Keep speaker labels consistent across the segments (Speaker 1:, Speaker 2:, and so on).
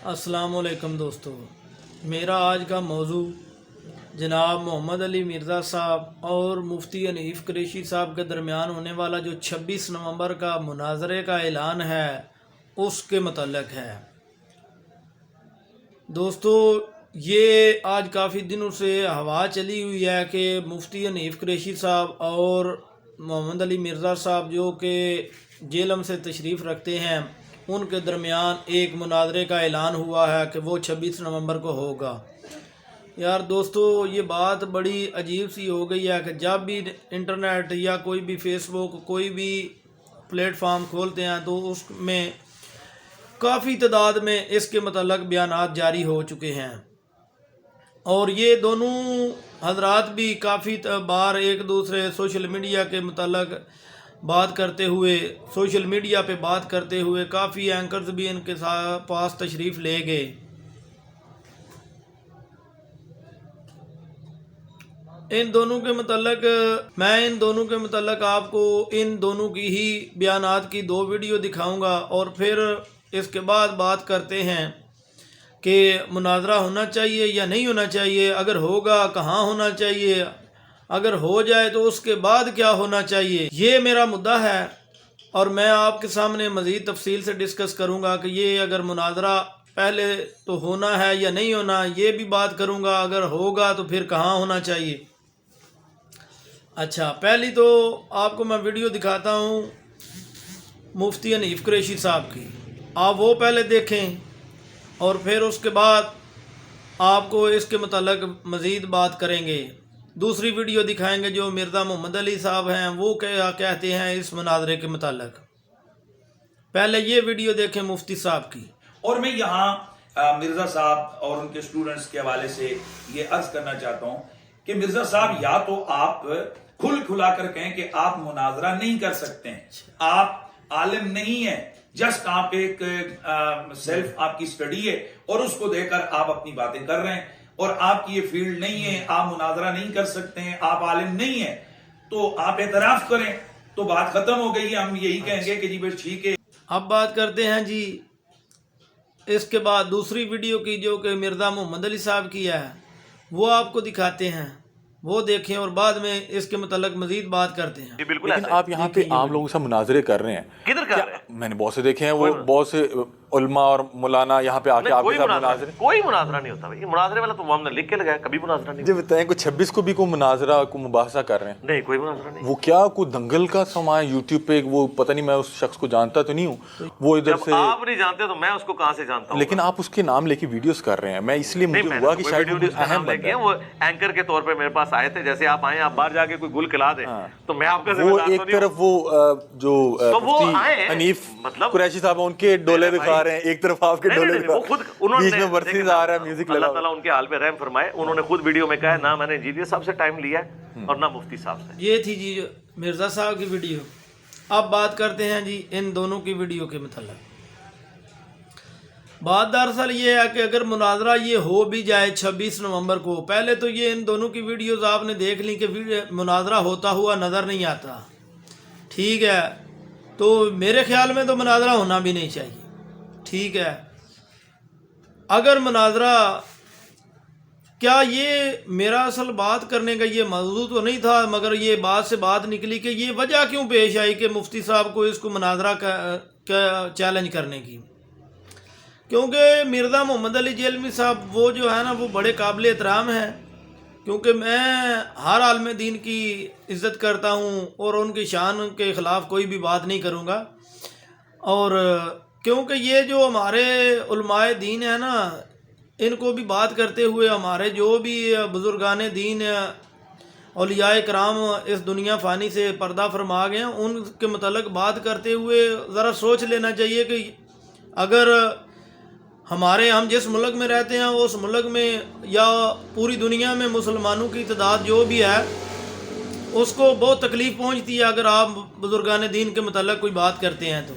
Speaker 1: अस्सलाम वालेकुम दोस्तों। मेरा आज का मौजू जनाब मोहम्मद अली मिर्ज़ा साहब और मुफ्ती हनीफ कुरैशी साहब के दरमियान होने वाला जो 26 नवंबर का मुनाजरे का ऐलान है उसके मतलब है। दोस्तों, ये आज काफ़ी दिनों से हवा चली हुई है कि मुफ्ती हनीफ कुरैशी साहब और मोहम्मद अली मिर्ज़ा साहब जो कि जेलम से तशरीफ़ रखते हैं उनके दरमियान एक मुनाजरे का ऐलान हुआ है कि वो 26 नवंबर को होगा। यार दोस्तों, ये बात बड़ी अजीब सी हो गई है कि जब भी इंटरनेट या कोई भी फेसबुक कोई भी प्लेटफार्म खोलते हैं तो उसमें काफ़ी तादाद में इसके मतलब बयानात जारी हो चुके हैं और ये दोनों हजरात भी काफ़ी बार एक दूसरे सोशल मीडिया के मतलब बात करते हुए सोशल मीडिया पे बात करते हुए काफ़ी एंकर्स भी इनके पास तशरीफ़ ले गए। इन दोनों के मतलब आपको इन दोनों की ही बयानात की दो वीडियो दिखाऊंगा और फिर इसके बाद बात करते हैं कि मुनाजरा होना चाहिए या नहीं होना चाहिए, अगर होगा कहाँ होना चाहिए, अगर हो जाए तो उसके बाद क्या होना चाहिए। ये मेरा मुद्दा है और मैं आपके सामने मज़ीद तफसील से डिस्कस करूँगा कि ये अगर मुनाजरा पहले तो होना है या नहीं होना, ये भी बात करूँगा। अगर होगा तो फिर कहाँ होना चाहिए। अच्छा, पहली तो आपको मैं वीडियो दिखाता हूँ मुफ्ती हनीफ कुरैशी साहब की, आप वो पहले देखें और फिर उसके बाद आपको इसके मतलब मज़ीद बात करेंगे। दूसरी वीडियो दिखाएंगे जो मिर्ज़ा मोहम्मद अली साहब हैं, वो क्या कहते हैं इस मुनाजरे के मतलब। पहले ये वीडियो देखें मुफ्ती साहब की।
Speaker 2: और मैं यहाँ मिर्ज़ा साहब और उनके स्टूडेंट्स के हवाले से ये अर्ज करना चाहता हूँ कि मिर्ज़ा साहब, या तो आप खुला कर कहें कि आप मुनाजरा नहीं कर सकते हैं, आप आलिम नहीं है, जस्ट आप एक सेल्फ आपकी स्टडी है और उसको देकर आप अपनी बातें कर रहे हैं और आपकी ये फील्ड नहीं है, आप मुनाजरा नहीं कर सकते हैं, आप आलिम नहीं है, तो आप एतराफ करें तो बात खत्म हो गई है। हम यही कहेंगे कि जी बस ठीक है।
Speaker 1: अब बात करते हैं जी इसके बाद दूसरी वीडियो की जो कि मिर्ज़ा मोहम्मद अली साहब की है, वो आपको दिखाते हैं, वो देखें और बाद में इसके मतलब मजीद बात करते हैं।
Speaker 3: लेकिन आप यहाँ पे आम लोगों से मुनाजरे कर रहे हैं,
Speaker 4: किधर कर रहे हैं?
Speaker 3: मैंने बहुत से देखे हैं, वो बहुत से उलमा और मौलाना यहाँ पे आके आपके साथ मुनाजरे।
Speaker 4: कोई मुनाजरा नहीं होता भाई, मुनाजरे वाला तो हमने लिख के लगाया, कभी मुनाजरा नहीं।
Speaker 3: जब बताएं को 26 को भी कोई मुनाजरा को मुबाहसा कर रहे हैं,
Speaker 4: नहीं कोई मुनाजरा नहीं।
Speaker 3: वो क्या कोई दंगल का समा है यूट्यूब पे, वो पता नहीं, मैं उस शख्स को जानता तो नहीं हूँ, वो इधर से
Speaker 4: आप नहीं जानते तो मैं उसको कहाँ से जानता हूँ।
Speaker 3: लेकिन आप उसके नाम लेके वीडियोस कर रहे हैं, मैं इसलिए मुझे हुआ कि शायद अहम बंदा है।
Speaker 4: वो एंकर के तौर पे मेरे पास आए थे, जैसे आप आए, आप बाहर जाके कोई गुल खिला दे तो मैं आपका
Speaker 3: वो एक तरफ वो जो हनीफ
Speaker 4: मतलब
Speaker 3: कुरैशी साहब उनके डोले दिखा रहे हैं, एक तरफ आपके डोले
Speaker 4: वो खुद उन्होंने
Speaker 3: बीच में वर्सेस आ रहा है, म्यूजिक
Speaker 4: अल्लाह ताला उनके हाल पे रहम फरमाए, उन्होंने खुद वीडियो में कहा ना मैंने जीदिया साहब से टाइम लिया और ना मुफ्ती साहब से।
Speaker 1: ये थी जी मिर्ज़ा साहब की वीडियो। अब बात करते हैं जी इन दोनों की वीडियो के मतलब। बात दरअसल ये है कि अगर मुनाजरा ये हो भी जाए 26 नवंबर को, पहले तो ये इन दोनों की वीडियोस आपने देख ली कि मुनाजरा होता हुआ नज़र नहीं आता, ठीक है। तो मेरे ख्याल में तो मुनाजरा होना भी नहीं चाहिए, ठीक है। अगर मुनाजरा, क्या ये मेरा असल बात करने का ये मौजू तो नहीं था, मगर ये बात से बात निकली कि ये वजह क्यों पेश आई कि मुफ्ती साहब को इसको मुनाजरा का चैलेंज करने की। क्योंकि मिर्ज़ा मोहम्मद अली जेलमी साहब वो जो है ना, वो बड़े काबिल एहतराम हैं, क्योंकि मैं हर आलम दीन की इज़्ज़त करता हूँ और उनकी शान के ख़िलाफ़ कोई भी बात नहीं करूँगा। और क्योंकि ये जो हमारे उलमाए दीन है ना, इनको भी बात करते हुए हमारे जो भी बुज़ुर्गान दीन औलियाए कराम इस दुनिया फ़ानी से पर्दा फरमा गए हैं, उनके मतलब बात करते हुए ज़रा सोच लेना चाहिए कि अगर हम जिस मुल्क में रहते हैं उस मुल्क में या पूरी दुनिया में मुसलमानों की तादाद जो भी है उसको बहुत तकलीफ़ पहुंचती है अगर आप बुज़ुर्गान दीन के मतलब कोई बात करते हैं तो,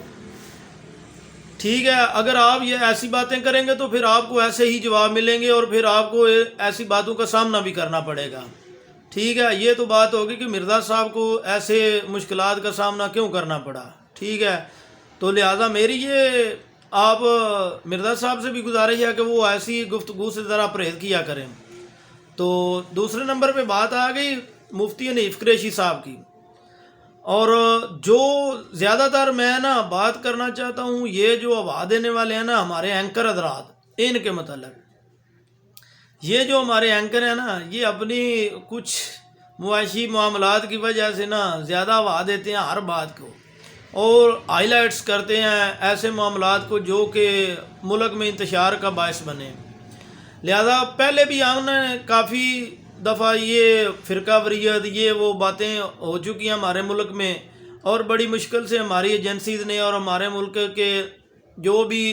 Speaker 1: ठीक है। अगर आप ये ऐसी बातें करेंगे तो फिर आपको ऐसे ही जवाब मिलेंगे और फिर आपको ऐसी बातों का सामना भी करना पड़ेगा, ठीक है। ये तो बात होगी कि मिर्ज़ा साहब को ऐसे मुश्किलात का सामना क्यों करना पड़ा, ठीक है। तो लिहाजा मेरी ये آپ مرزا صاحب سے بھی گزارش ہے کہ وہ ایسی گفتگو سے ذرا پرہیز کیا کریں۔ تو دوسرے نمبر پہ بات آ گئی مفتی حنیف قریشی صاحب کی، اور جو زیادہ تر میں نا بات کرنا چاہتا ہوں یہ جو آواز دینے والے ہیں نا ہمارے اینکر حضرات، ان کے متعلق یہ جو ہمارے اینکر ہیں نا یہ اپنی کچھ معاشی معاملات کی وجہ سے نا زیادہ آواز دیتے ہیں ہر بات کو، اور ہائی لائٹس کرتے ہیں ایسے معاملات کو جو کہ ملک میں انتشار کا باعث بنے۔ لہذا پہلے بھی ہم نے کافی دفعہ یہ فرقہ واریت یہ وہ باتیں ہو چکی ہیں ہمارے ملک میں، اور بڑی مشکل سے ہماری ایجنسیز نے اور ہمارے ملک کے جو بھی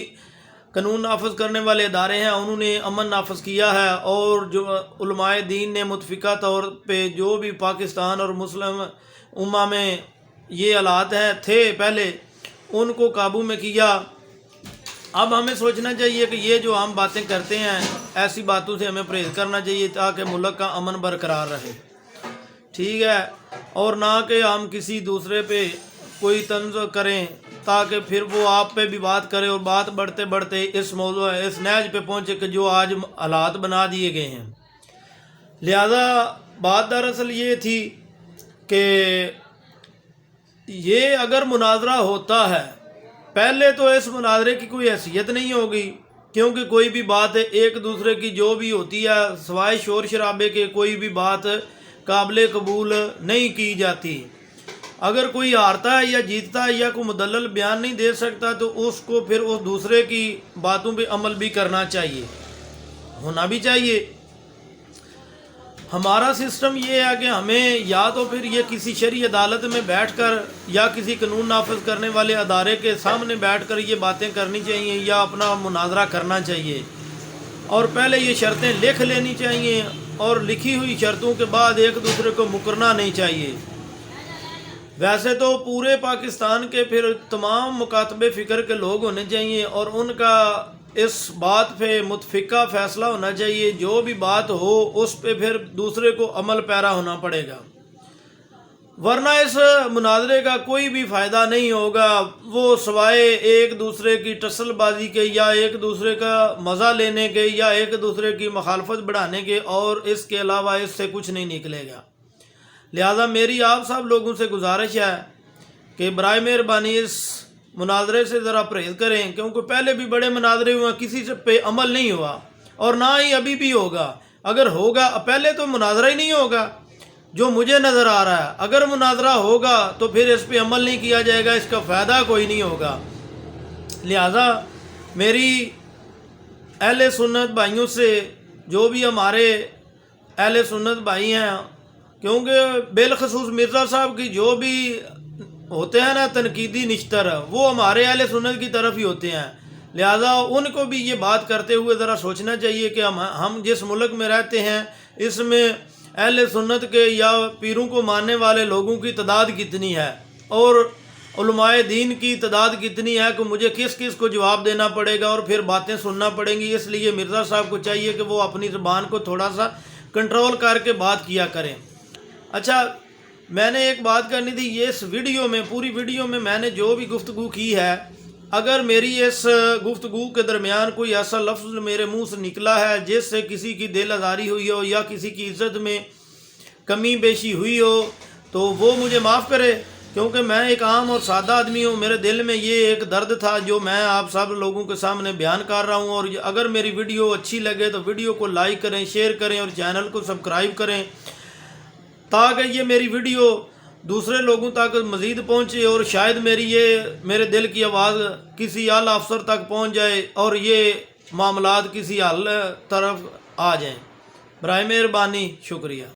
Speaker 1: قانون نافذ کرنے والے ادارے ہیں انہوں نے امن نافذ کیا ہے، اور جو علماء دین نے متفقہ طور پہ جو بھی پاکستان اور مسلم امہ میں یہ حالات ہیں تھے پہلے ان کو قابو میں کیا۔ اب ہمیں سوچنا چاہیے کہ یہ جو ہم باتیں کرتے ہیں ایسی باتوں سے ہمیں پرہیز کرنا چاہیے تاکہ ملک کا امن برقرار رہے، ٹھیک ہے، اور نہ کہ ہم کسی دوسرے پہ کوئی طنز کریں تاکہ پھر وہ آپ پہ بھی بات کرے اور بات بڑھتے بڑھتے اس موضوع اس نہج پہ پہنچے کہ جو آج حالات بنا دیے گئے ہیں۔ لہذا بات دراصل یہ تھی کہ یہ اگر مناظرہ ہوتا ہے پہلے تو اس مناظرے کی کوئی حیثیت نہیں ہوگی، کیونکہ کوئی بھی بات ایک دوسرے کی جو بھی ہوتی ہے سوائے شور شرابے کے کوئی بھی بات قابل قبول نہیں کی جاتی۔ اگر کوئی ہارتا ہے یا جیتتا ہے یا کوئی مدلل بیان نہیں دے سکتا تو اس کو پھر اس دوسرے کی باتوں پہ عمل بھی کرنا چاہیے، ہونا بھی چاہیے۔ ہمارا سسٹم یہ ہے کہ ہمیں یا تو پھر یہ کسی شرعی عدالت میں بیٹھ کر یا کسی قانون نافذ کرنے والے ادارے کے سامنے بیٹھ کر یہ باتیں کرنی چاہیے یا اپنا مناظرہ کرنا چاہیے، اور پہلے یہ شرطیں لکھ لینی چاہیے، اور لکھی ہوئی شرطوں کے بعد ایک دوسرے کو مکرنا نہیں چاہیے۔ ویسے تو پورے پاکستان کے پھر تمام مکاتب فکر کے لوگ ہونے چاہیے اور ان کا اس بات پہ متفقہ فیصلہ ہونا چاہیے، جو بھی بات ہو اس پہ پھر دوسرے کو عمل پیرا ہونا پڑے گا، ورنہ اس مناظرے کا کوئی بھی فائدہ نہیں ہوگا، وہ سوائے ایک دوسرے کی ٹسل بازی کے یا ایک دوسرے کا مزہ لینے کے یا ایک دوسرے کی مخالفت بڑھانے کے، اور اس کے علاوہ اس سے کچھ نہیں نکلے گا۔ لہذا میری آپ سب لوگوں سے گزارش ہے کہ برائے مہربانی اس مناظرے سے ذرا پرہیز کریں، کیونکہ پہلے بھی بڑے مناظرے ہوئے کسی سے پہ عمل نہیں ہوا اور نہ ہی ابھی بھی ہوگا۔ اگر ہوگا پہلے تو مناظرہ ہی نہیں ہوگا جو مجھے نظر آ رہا ہے، اگر مناظرہ ہوگا تو پھر اس پہ عمل نہیں کیا جائے گا، اس کا فائدہ کوئی نہیں ہوگا۔ لہذا میری اہل سنت بھائیوں سے، جو بھی ہمارے اہل سنت بھائی ہیں، کیونکہ بالخصوص مرزا صاحب کی جو بھی ہوتے ہیں نا تنقیدی نشتر، وہ ہمارے اہل سنت کی طرف ہی ہوتے ہیں، لہذا ان کو بھی یہ بات کرتے ہوئے ذرا سوچنا چاہیے کہ ہم جس ملک میں رہتے ہیں اس میں اہل سنت کے یا پیروں کو ماننے والے لوگوں کی تعداد کتنی ہے اور علماء دین کی تعداد کتنی ہے کہ مجھے کس کس کو جواب دینا پڑے گا اور پھر باتیں سننا پڑیں گی۔ اس لیے مرزا صاحب کو چاہیے کہ وہ اپنی زبان کو تھوڑا سا کنٹرول کر کے بات کیا کریں۔ اچھا، میں نے ایک بات کرنی تھی، یہ اس ویڈیو میں پوری ویڈیو میں نے جو بھی گفتگو کی ہے، اگر میری اس گفتگو کے درمیان کوئی ایسا لفظ میرے منہ سے نکلا ہے جس سے کسی کی دل آزاری ہوئی ہو یا کسی کی عزت میں کمی بیشی ہوئی ہو تو وہ مجھے معاف کرے، کیونکہ میں ایک عام اور سادہ آدمی ہوں، میرے دل میں یہ ایک درد تھا جو میں آپ سب لوگوں کے سامنے بیان کر رہا ہوں۔ اور اگر میری ویڈیو اچھی لگے تو ویڈیو کو لائک کریں، شیئر کریں اور چینل کو سبسکرائب کریں تاکہ یہ میری ویڈیو دوسرے لوگوں تک مزید پہنچے اور شاید میرے دل کی آواز کسی اعلیٰ افسر تک پہنچ جائے اور یہ معاملات کسی حل طرف آ جائیں۔ برائے مہربانی شکریہ۔